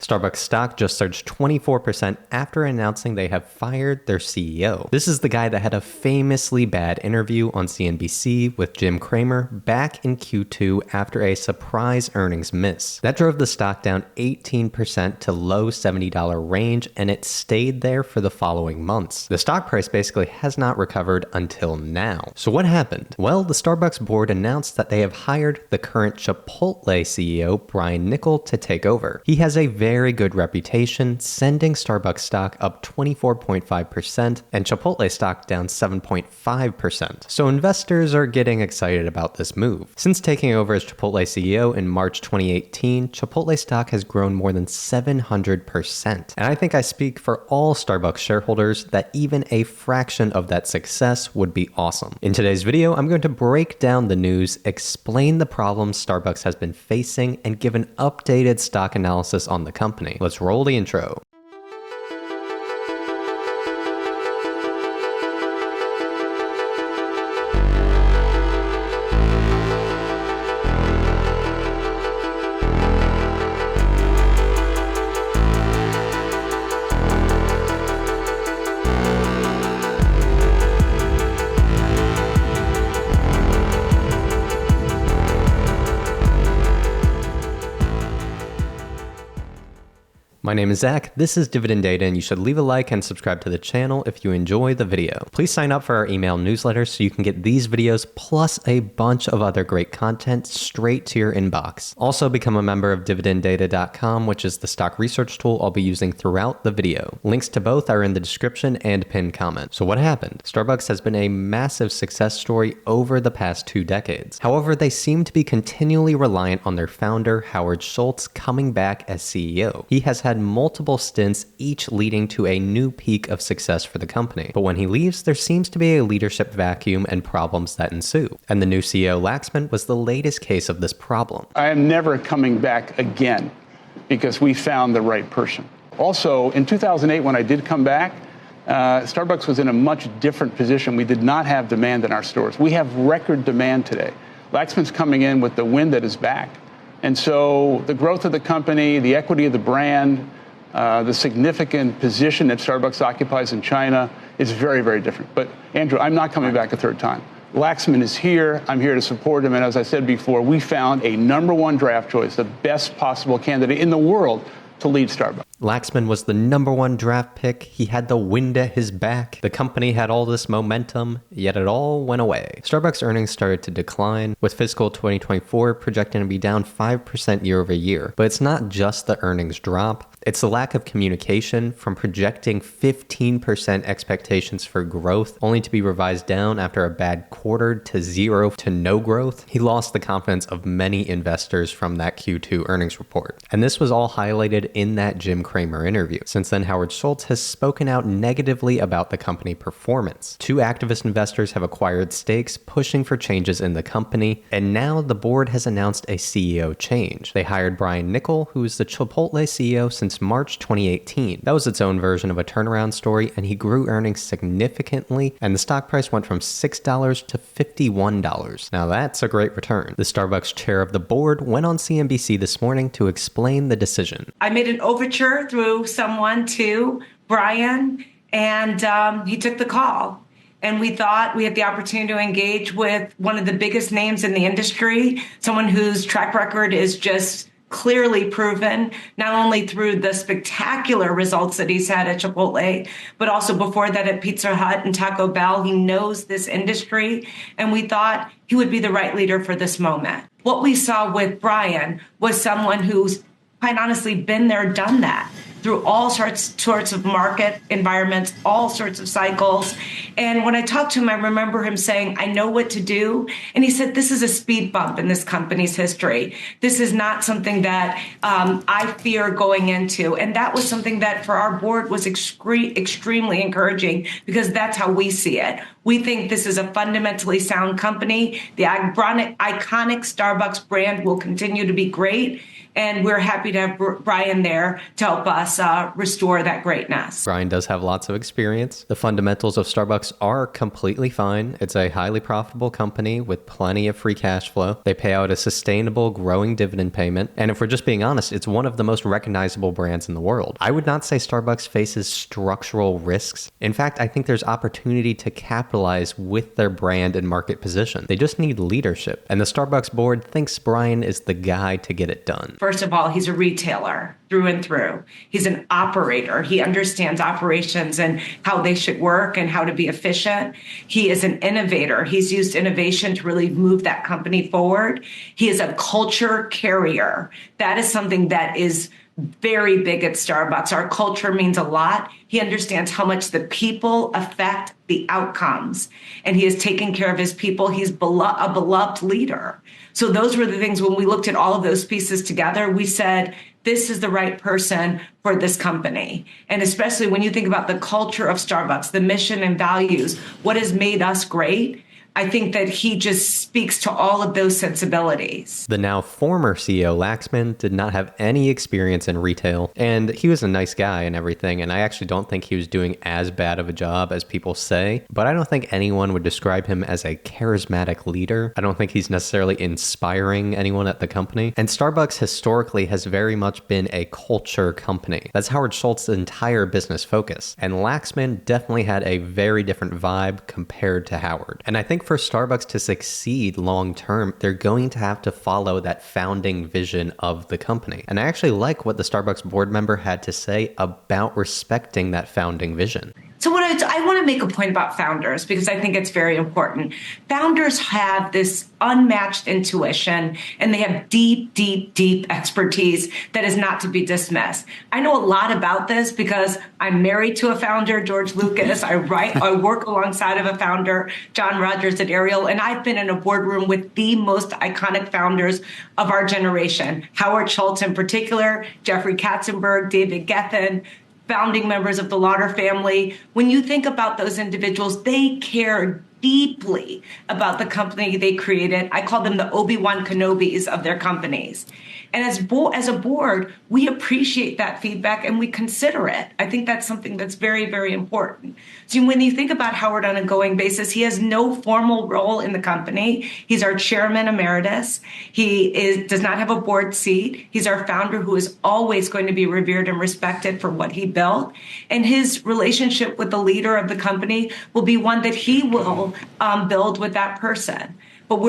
Starbucks stock just surged 24% after announcing they have fired their CEO. This is the guy that had a famously bad interview on CNBC with Jim Cramer back in Q2 after a surprise earnings miss. That drove the stock down 18% to low $70 range, and it stayed there for the following months. The stock price basically has not recovered until now. So what happened? Well, the Starbucks board announced that they have hired the current Chipotle CEO, Brian Niccol, to take over. He has a very good reputation, sending Starbucks stock up 24.5% and Chipotle stock down 7.5%. So investors are getting excited about this move. Since taking over as Chipotle CEO in March 2018, Chipotle stock has grown more than 700%. And I think I speak for all Starbucks shareholders that even a fraction of that success would be awesome. In today's video, I'm going to break down the news, explain the problems Starbucks has been facing, and give an updated stock analysis on the company. Let's roll the intro. My name is Zach, this is Dividend Data, and you should leave a like and subscribe to the channel if you enjoy the video. Please sign up for our email newsletter so you can get these videos plus a bunch of other great content straight to your inbox. Also become a member of dividenddata.com, which is the stock research tool I'll be using throughout the video. Links to both are in the description and pinned comment. So what happened? Starbucks has been a massive success story over the past 2 decades. However, they seem to be continually reliant on their founder, Howard Schultz, coming back as CEO. He has had multiple stints, each leading to a new peak of success for the company. But when he leaves, there seems to be a leadership vacuum and problems that ensue. And the new CEO Laxman was the latest case of this problem. I am never coming back again because we found the right person. Also, in 2008, when I did come back, Starbucks was in a much different position. We did not have demand in our stores. We have record demand today. Laxman's coming in with the wind at his back. And so the growth of the company, the equity of the brand, the significant position that Starbucks occupies in China is very, very different. But Andrew, I'm not coming back a third time. Laxman is here. I'm here to support him. And as I said before, we found a #1 draft choice, the best possible candidate in the world to lead Starbucks. Laxman was the #1 draft pick. He had the wind at his back. The company had all this momentum, yet it all went away. Starbucks earnings started to decline, with fiscal 2024 projecting to be down 5% year over year. But it's not just the earnings drop. It's the lack of communication, from projecting 15% expectations for growth, only to be revised down after a bad quarter to 0 to no growth. He lost the confidence of many investors from that Q2 earnings report. And this was all highlighted in that Jim Cramer interview. Since then, Howard Schultz has spoken out negatively about the company performance. 2 activist investors have acquired stakes, pushing for changes in the company, and now the board has announced a CEO change. They hired Brian Niccol, who is the Chipotle CEO since March 2018. That was its own version of a turnaround story, and he grew earnings significantly, and the stock price went from $6 to $51. Now that's a great return. The Starbucks chair of the board went on CNBC this morning to explain the decision. I made an overture through someone to Brian, and he took the call. And we thought we had the opportunity to engage with one of the biggest names in the industry, someone whose track record is just clearly proven, not only through the spectacular results that he's had at Chipotle, but also before that at Pizza Hut and Taco Bell. He knows this industry, and we thought he would be the right leader for this moment. What we saw with Brian was someone who's quite honestly been there, done that, through all sorts of market environments, all sorts of cycles. And when I talked to him, I remember him saying, I know what to do. And he said, this is a speed bump in this company's history. This is not something that I fear going into. And that was something that for our board was extremely encouraging, because that's how we see it. We think this is a fundamentally sound company. The iconic Starbucks brand will continue to be great. And we're happy to have Brian there to help us restore that greatness. Brian does have lots of experience. The fundamentals of Starbucks are completely fine. It's a highly profitable company with plenty of free cash flow. They pay out a sustainable, growing dividend payment. And if we're just being honest, it's one of the most recognizable brands in the world. I would not say Starbucks faces structural risks. In fact, I think there's opportunity to capitalize with their brand and market position. They just need leadership. And the Starbucks board thinks Brian is the guy to get it done. First of all, he's a retailer through and through. He's an operator. He understands operations and how they should work and how to be efficient. He is an innovator. He's used innovation to really move that company forward. He is a culture carrier. That is something that is very big at Starbucks. Our culture means a lot. He understands how much the people affect the outcomes, and he has taken care of his people. He's a beloved leader. So those were the things when we looked at all of those pieces together, we said, this is the right person for this company. And especially when you think about the culture of Starbucks, the mission and values, what has made us great, I think that he just speaks to all of those sensibilities. The now former CEO Laxman did not have any experience in retail, and he was a nice guy and everything, and I actually don't think he was doing as bad of a job as people say, but I don't think anyone would describe him as a charismatic leader. I don't think he's necessarily inspiring anyone at the company. And Starbucks historically has very much been a culture company. That's Howard Schultz's entire business focus, and Laxman definitely had a very different vibe compared to Howard. And I think for Starbucks to succeed long term, they're going to have to follow that founding vision of the company. And I actually like what the Starbucks board member had to say about respecting that founding vision. So I want to make a point about founders because I think it's very important. Founders have this unmatched intuition and they have deep, deep, deep expertise that is not to be dismissed. I know a lot about this because I'm married to a founder, George Lucas. I work alongside of a founder, John Rogers at Ariel, and I've been in a boardroom with the most iconic founders of our generation. Howard Schultz in particular, Jeffrey Katzenberg, David Geffen, founding members of the Lauder family. When you think about those individuals, they care deeply about the company they created. I call them the Obi-Wan Kenobis of their companies. And as a board, we appreciate that feedback and we consider it. I think that's something that's very, very important. So when you think about Howard on a going basis, he has no formal role in the company. He's our chairman emeritus. He does not have a board seat. He's our founder who is always going to be revered and respected for what he built. And his relationship with the leader of the company will be one that he will build with that person. But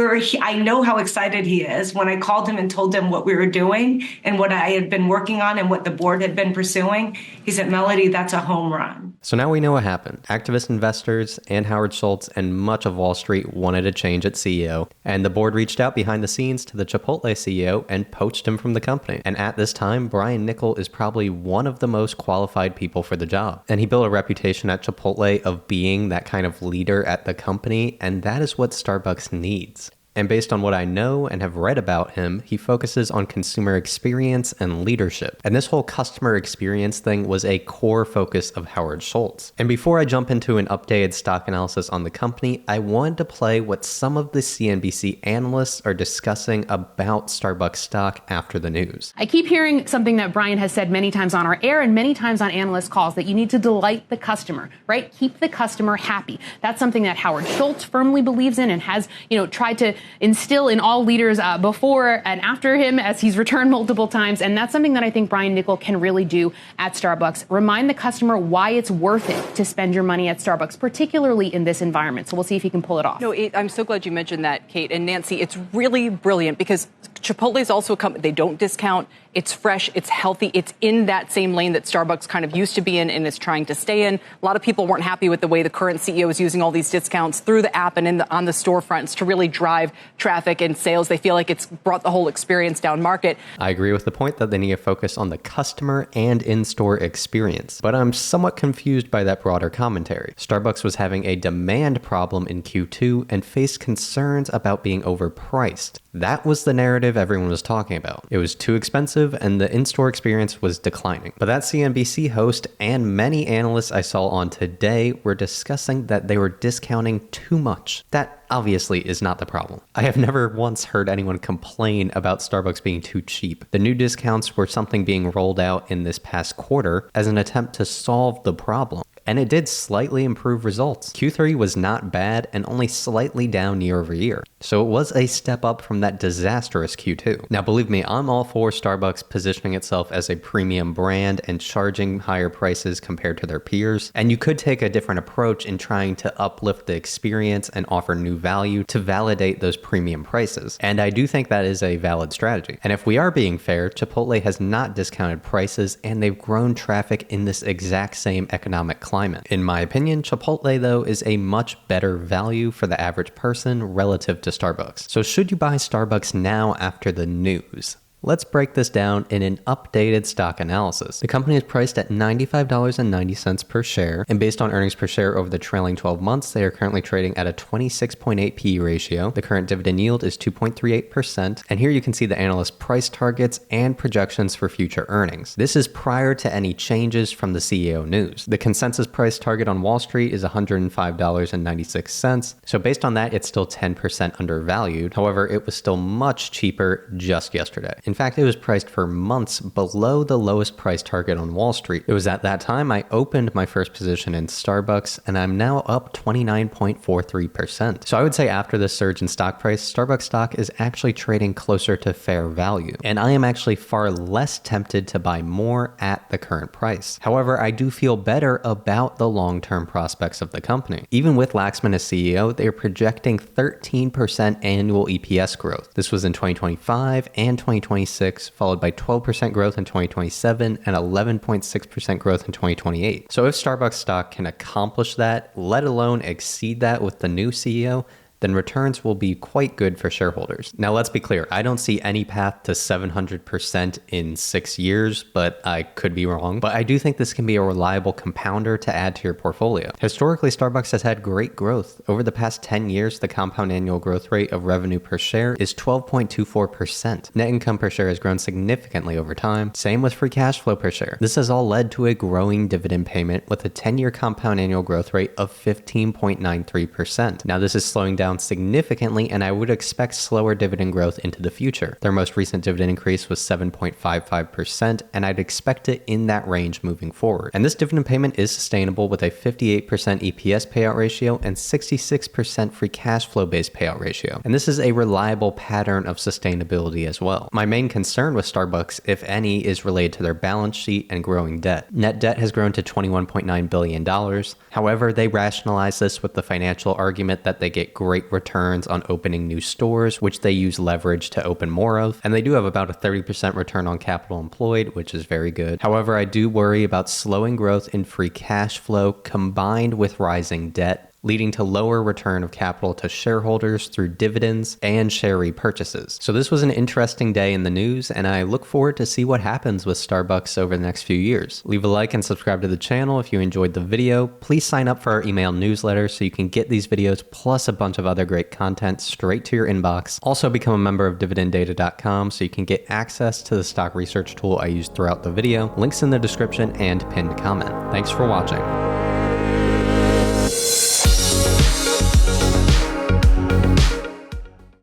I know how excited he is. When I called him and told him what we were doing and what I had been working on and what the board had been pursuing, he said, Melody, that's a home run. So now we know what happened. Activist investors and Howard Schultz and much of Wall Street wanted a change at CEO, and the board reached out behind the scenes to the Chipotle CEO and poached him from the company. And at this time, Brian Niccol is probably one of the most qualified people for the job. And he built a reputation at Chipotle of being that kind of leader at the company, and that is what Starbucks needs. And based on what I know and have read about him, he focuses on consumer experience and leadership. And this whole customer experience thing was a core focus of Howard Schultz. And before I jump into an updated stock analysis on the company, I wanted to play what some of the CNBC analysts are discussing about Starbucks stock after the news. I keep hearing something that Brian has said many times on our air and many times on analyst calls, that you need to delight the customer, right? Keep the customer happy. That's something that Howard Schultz firmly believes in and has, tried to instill in all leaders before and after him as he's returned multiple times. And that's something that I think Brian Niccol can really do at Starbucks. Remind the customer why it's worth it to spend your money at Starbucks, particularly in this environment. So we'll see if he can pull it off. No, I'm so glad you mentioned that, Kate. And Nancy, it's really brilliant because Chipotle is also a company. They don't discount. It's fresh. It's healthy. It's in that same lane that Starbucks kind of used to be in and is trying to stay in. A lot of people weren't happy with the way the current CEO is using all these discounts through the app and on the storefronts to really drive traffic and sales. They feel like it's brought the whole experience down market. I agree with the point that they need to focus on the customer and in-store experience, but I'm somewhat confused by that broader commentary. Starbucks was having a demand problem in Q2 and faced concerns about being overpriced. That was the narrative alternative everyone was talking about. It was too expensive and the in-store experience was declining. But that CNBC host and many analysts I saw on Today were discussing that they were discounting too much. That obviously is not the problem. I have never once heard anyone complain about Starbucks being too cheap. The new discounts were something being rolled out in this past quarter as an attempt to solve the problem. And it did slightly improve results. Q3 was not bad and only slightly down year over year. So it was a step up from that disastrous Q2. Now, believe me, I'm all for Starbucks positioning itself as a premium brand and charging higher prices compared to their peers. And you could take a different approach in trying to uplift the experience and offer new value to validate those premium prices. And I do think that is a valid strategy. And if we are being fair, Chipotle has not discounted prices and they've grown traffic in this exact same economic climate. In my opinion, Chipotle, though, is a much better value for the average person relative to Starbucks. So should you buy Starbucks now after the news? Let's break this down in an updated stock analysis. The company is priced at $95.90 per share, and based on earnings per share over the trailing 12 months, they are currently trading at a 26.8 PE ratio. The current dividend yield is 2.38%, and here you can see the analyst price targets and projections for future earnings. This is prior to any changes from the CEO news. The consensus price target on Wall Street is $105.96, so based on that, it's still 10% undervalued. However, it was still much cheaper just yesterday. In fact, it was priced for months below the lowest price target on Wall Street. It was at that time I opened my first position in Starbucks, and I'm now up 29.43%. So I would say after this surge in stock price, Starbucks stock is actually trading closer to fair value. And I am actually far less tempted to buy more at the current price. However, I do feel better about the long-term prospects of the company. Even with Laxman as CEO, they are projecting 13% annual EPS growth. This was in 2025 and 2026, followed by 12% growth in 2027 and 11.6% growth in 2028. So if Starbucks stock can accomplish that, let alone exceed that with the new CEO, then returns will be quite good for shareholders. Now, let's be clear. I don't see any path to 700% in 6 years, but I could be wrong. But I do think this can be a reliable compounder to add to your portfolio. Historically, Starbucks has had great growth. Over the past 10 years, the compound annual growth rate of revenue per share is 12.24%. Net income per share has grown significantly over time. Same with free cash flow per share. This has all led to a growing dividend payment with a 10-year compound annual growth rate of 15.93%. Now, this is slowing down significantly, and I would expect slower dividend growth into the future. Their most recent dividend increase was 7.55%, and I'd expect it in that range moving forward. And this dividend payment is sustainable with a 58% EPS payout ratio and 66% free cash flow based payout ratio. And this is a reliable pattern of sustainability as well. My main concern with Starbucks, if any, is related to their balance sheet and growing debt. Net debt has grown to $21.9 billion. However, they rationalize this with the financial argument that they get great returns on opening new stores, which they use leverage to open more of. And they do have about a 30% return on capital employed, which is very good. However, I do worry about slowing growth in free cash flow combined with rising debt, leading to lower return of capital to shareholders through dividends and share repurchases. So this was an interesting day in the news, and I look forward to see what happens with Starbucks over the next few years. Leave a like and subscribe to the channel if you enjoyed the video. Please sign up for our email newsletter so you can get these videos plus a bunch of other great content straight to your inbox. Also become a member of dividenddata.com so you can get access to the stock research tool I used throughout the video. Links in the description and pinned comment. Thanks for watching.